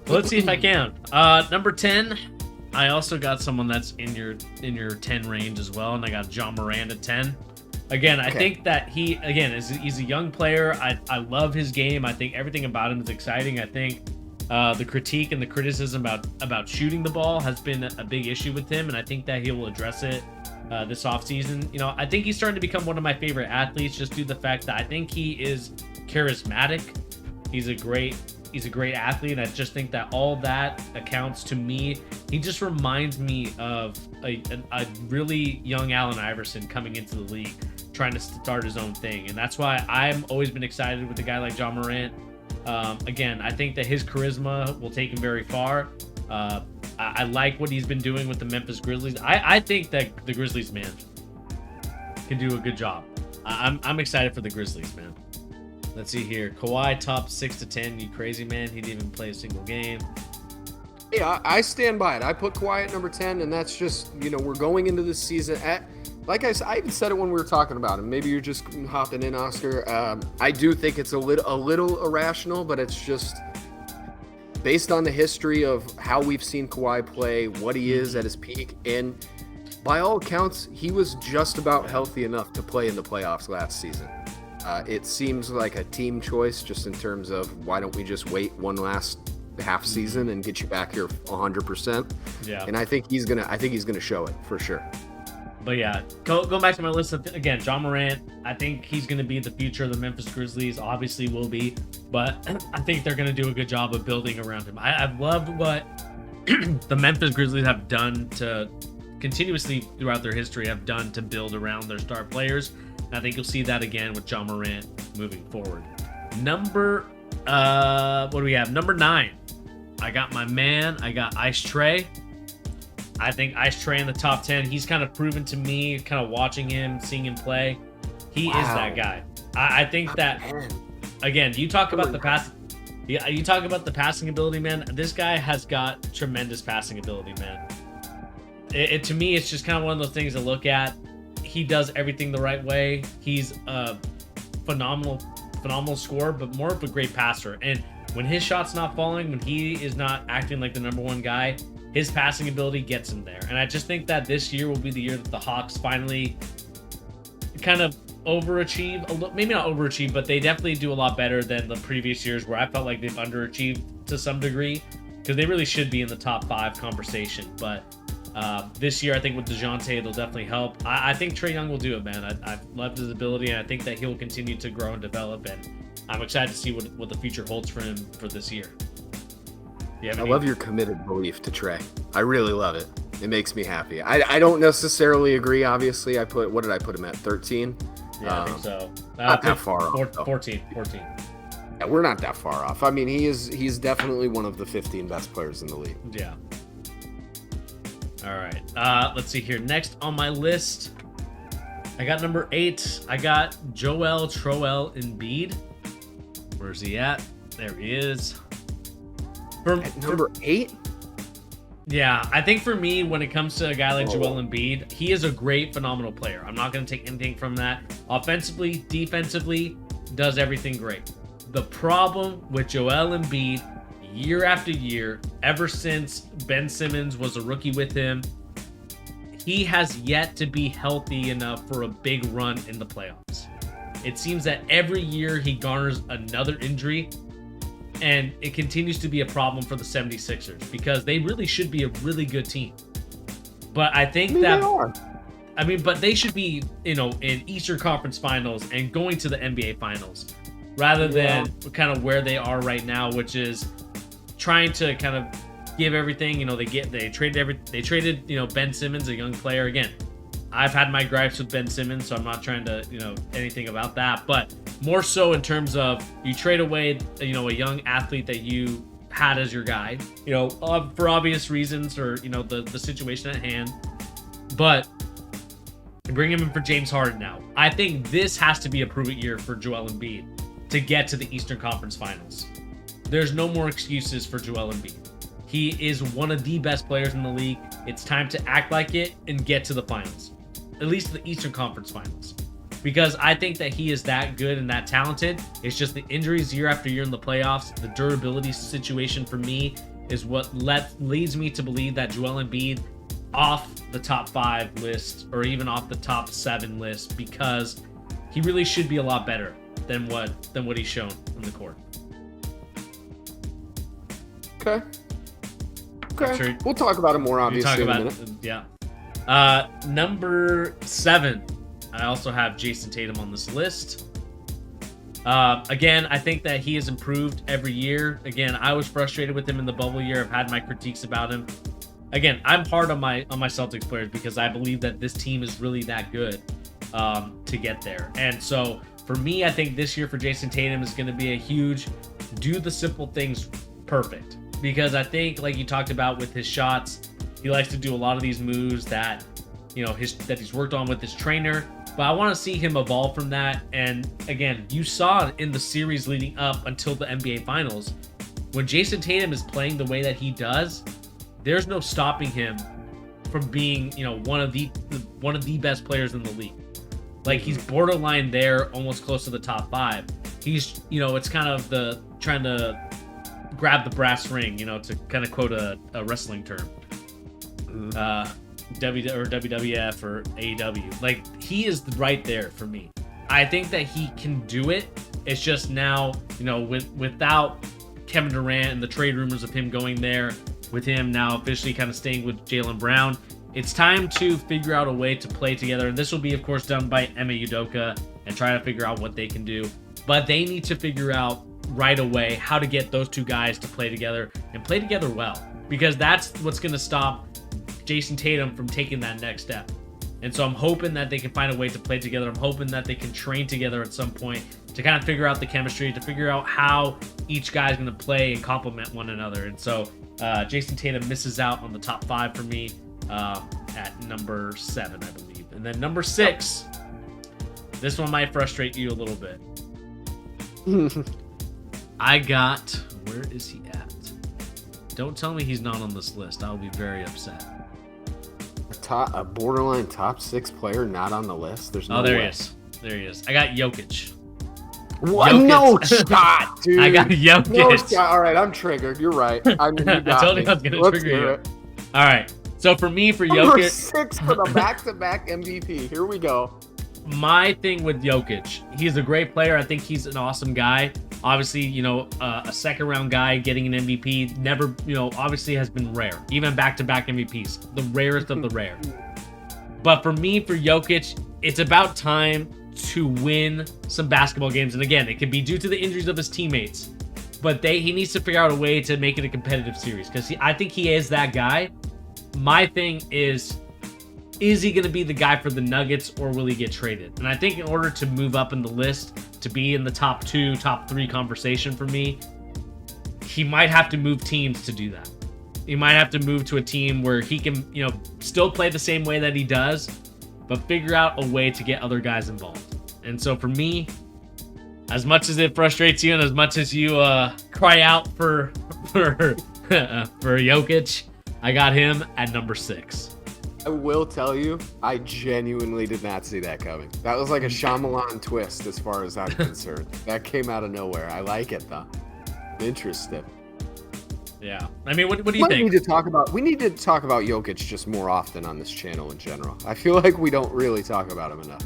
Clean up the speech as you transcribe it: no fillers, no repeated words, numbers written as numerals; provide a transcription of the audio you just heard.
Let's see if I can. Number 10, I also got someone that's in your 10 range as well, and I got John Morant at 10. Again, I think that he's a young player. I love his game. I think everything about him is exciting. I think the critique and the criticism about shooting the ball has been a big issue with him, and I think that he will address it this offseason. You know, I think he's starting to become one of my favorite athletes just due to the fact that I think he is charismatic. He's a great athlete, and I just think that all that accounts to me. He just reminds me of a really young Allen Iverson coming into the league, trying to start his own thing, and that's why I've always been excited with a guy like John Morant. Again, I think that his charisma will take him very far. I like what he's been doing with the Memphis Grizzlies. I think that the Grizzlies, man, can do a good job. I'm excited for the Grizzlies, man. Let's see here. Kawhi top 6 to 10. You crazy, man? He didn't even play a single game. Yeah, I stand by it. I put Kawhi at number 10, and that's just, we're going into this season at, like I even said it when we were talking about him. Maybe you're just hopping in, Oscar. I do think it's a little irrational, but it's just based on the history of how we've seen Kawhi play, what he is at his peak, and by all accounts, he was just about healthy enough to play in the playoffs last season. It seems like a team choice just in terms of why don't we just wait one last half season and get you back here 100%. Yeah. And I think he's gonna show it for sure. But yeah, go back to my list again. John Morant, I think he's going to be the future of the Memphis Grizzlies. Obviously, will be, but I think they're going to do a good job of building around him. I've loved what the Memphis Grizzlies have done to continuously throughout their history have done to build around their star players. And I think you'll see that again with John Morant moving forward. What do we have? Number 9. I got my man. I got Ice Trey. I think Ice Trey in the top 10. He's kind of proven to me, kind of watching him, seeing him play. He is that guy. I think that, again, you talk about the pass. Yeah, you talk about the passing ability, man. This guy has got tremendous passing ability, man. To me, it's just kind of one of those things to look at. He does everything the right way. He's a phenomenal scorer, but more of a great passer. And when his shot's not falling, when he is not acting like the number one guy, his passing ability gets him there. And I just think that this year will be the year that the Hawks finally kind of overachieve. Maybe not overachieve, but they definitely do a lot better than the previous years where I felt like they've underachieved to some degree, because they really should be in the top 5 conversation. But this year, I think with DeJounte, it'll definitely help. I think Trae Young will do it, man. I love his ability, and I think that he'll continue to grow and develop, and I'm excited to see what the future holds for him for this year. I love your committed belief to Trae. I really love it. It makes me happy. I don't necessarily agree, obviously. What did I put him at, 13? Yeah, I think so. Not that far off. 14. Yeah, we're not that far off. I mean, he's definitely one of the 15 best players in the league. Yeah. All right. Let's see here. Next on my list, I got number 8. I got Joel Embiid. Where's he at? There he is. At number 8? Yeah, I think for me, when it comes to a guy like Joel Embiid, he is a great, phenomenal player. I'm not going to take anything from that. Offensively, defensively, does everything great. The problem with Joel Embiid, year after year, ever since Ben Simmons was a rookie with him, he has yet to be healthy enough for a big run in the playoffs. It seems that every year he garners another injury, and it continues to be a problem for the 76ers because they really should be a really good team. But I think they are. But they should be, in Eastern Conference Finals and going to the NBA Finals rather than kind of where they are right now, which is trying to kind of give everything. They traded Ben Simmons, a young player. Again, I've had my gripes with Ben Simmons, so I'm not trying to, anything about that. But more so in terms of you trade away, a young athlete that you had as your guy, for obvious reasons or, the situation at hand. But bring him in for James Harden now. I think this has to be a prove-it year for Joel Embiid to get to the Eastern Conference Finals. There's no more excuses for Joel Embiid. He is one of the best players in the league. It's time to act like it and get to the finals. At least the Eastern Conference Finals. Because I think that he is that good and that talented. It's just the injuries year after year in the playoffs, the durability situation for me is what leads me to believe that Joel Embiid off the top 5 list or even off the top 7 list, because he really should be a lot better than what he's shown on the court. Okay. Sure we'll talk about it more, obviously, in a minute. Yeah. Number 7, I also have Jason Tatum on this list. Again, I think that he has improved every year. Again, I was frustrated with him in the bubble year. I've had my critiques about him. Again, I'm hard on my Celtics players because I believe that this team is really that good to get there. And so for me, I think this year for Jason Tatum is going to be a huge do the simple things perfect. Because I think, like you talked about with his shots, he likes to do a lot of these moves that, that he's worked on with his trainer. But I want to see him evolve from that. And again, you saw in the series leading up until the NBA Finals, when Jason Tatum is playing the way that he does, there's no stopping him from being, one of the best players in the league. Like, he's borderline there, almost close to the top 5. He's, it's kind of the trying to grab the brass ring, to kind of quote a wrestling term. WWF or AEW. Like, he is right there for me. I think that he can do it. It's just now, without Kevin Durant and the trade rumors of him going there, with him now officially kind of staying with Jaylen Brown, it's time to figure out a way to play together. And this will be, of course, done by Ime Udoka and try to figure out what they can do. But they need to figure out right away how to get those two guys to play together and play together well, because that's what's going to stop Jason Tatum from taking that next step. And so I'm hoping that they can find a way to play together. I'm hoping that they can train together at some point to kind of figure out the chemistry, to figure out how each guy's going to play and complement one another. And so Jason Tatum misses out on the top 5 for me at number 7, I believe. And then number 6, this one might frustrate you a little bit. Where is he at? Don't tell me he's not on this list. I'll be very upset. A borderline top 6 player not on the list? There's no there way. he is. There he is. I got Jokic. What? Jokic. No shot, dude. I got Jokic. No shot. All right, I'm triggered. You're right. I told you I was going to trigger you. All right. So for me, for Number Jokic, 6 for the back-to-back MVP. Here we go. My thing with Jokic, he's a great player. I think he's an awesome guy. Obviously, a second-round guy getting an MVP never, obviously has been rare. Even back-to-back MVPs, the rarest of the rare. But for me, for Jokic, it's about time to win some basketball games. And again, it can be due to the injuries of his teammates, but he needs to figure out a way to make it a competitive series, because I think he is that guy. My thing is he going to be the guy for the Nuggets, or will he get traded? And I think in order to move up in the list, to be in the top 2, top 3 conversation for me, he might have to move teams to do that. He might have to move to a team where he can, still play the same way that he does, but figure out a way to get other guys involved. And so for me, as much as it frustrates you and as much as you cry out for Jokic, I got him at number 6. I will tell you, I genuinely did not see that coming. That was like a Shyamalan twist as far as I'm concerned. That came out of nowhere. I like it, though. Interesting. Yeah. I mean, what do you think? We need to talk about Jokic just more often on this channel in general. I feel like we don't really talk about him enough.